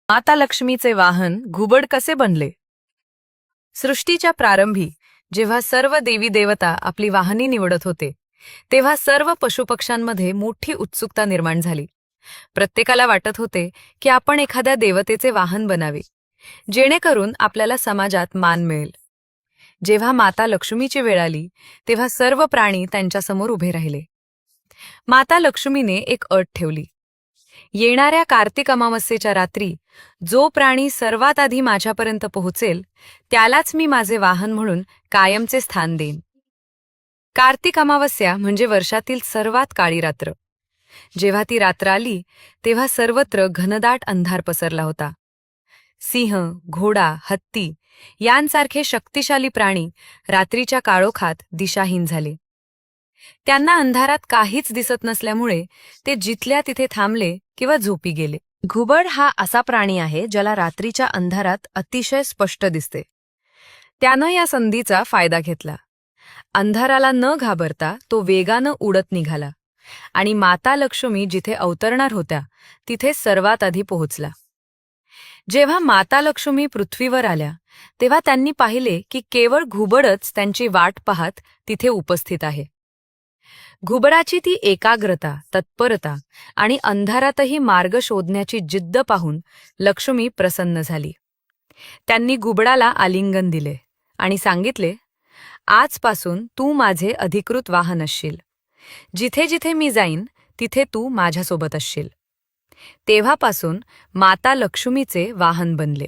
माता लक्ष्मीचे वाहन घुबड कसे बनले? सृष्टीच्या प्रारंभी जेव्हा सर्व देवी देवता आपली वाहने निवडत होते, तेव्हा सर्व पशुपक्ष्यांमध्ये मोठी उत्सुकता निर्माण झाली. प्रत्येकाला वाटत होते की आपण एखाद्या देवतेचे वाहन बनावे, जेणेकरून आपल्याला समाजात मान मिळेल. जेव्हा माता लक्ष्मीची वेळ आली, तेव्हा सर्व प्राणी त्यांच्यासमोर उभे राहिले. माता लक्ष्मीने एक अट ठेवली. येणाऱ्या कार्तिक अमावस्येच्या रात्री जो प्राणी सर्वात आधी माझ्यापर्यंत पोहोचेल, त्यालाच मी माझे वाहन म्हणून कायमचे स्थान देईन. कार्तिक अमावस्या म्हणजे वर्षातील सर्वात काळी रात्र. जेव्हा ती रात्र आली, तेव्हा सर्वत्र घनदाट अंधार पसरला होता. सिंह, घोडा, हत्ती यांसारखे शक्तिशाली प्राणी रात्रीच्या काळोखात दिशाहीन झाले. त्यांना अंधारात काहीच दिसत नसल्यामुळे ते जिथल्या तिथे थांबले किंवा झोपी गेले. घुबड हा असा प्राणी आहे ज्याला रात्रीच्या अंधारात अतिशय स्पष्ट दिसते. त्यानं या संधीचा फायदा घेतला. अंधाराला न घाबरता तो वेगानं उडत निघाला आणि माता लक्ष्मी जिथे अवतरणार होत्या तिथे सर्वात आधी पोहोचला. जेव्हा माता लक्ष्मी पृथ्वीवर आल्या, तेव्हा त्यांनी पाहिले की केवळ घुबडच त्यांची वाट पाहत तिथे उपस्थित आहे. घुबडाची ती एकाग्रता, तत्परता आणि अंधारातही मार्ग शोधण्याची जिद्द पाहून लक्ष्मी प्रसन्न झाली. त्यांनी घुबडाला आलिंगन दिले आणि सांगितले, आजपासून तू माझे अधिकृत वाहन असशील. जिथे जिथे मी जाईन तिथे तू माझ्यासोबत असशील. तेव्हापासून माता लक्ष्मीचे वाहन बनले.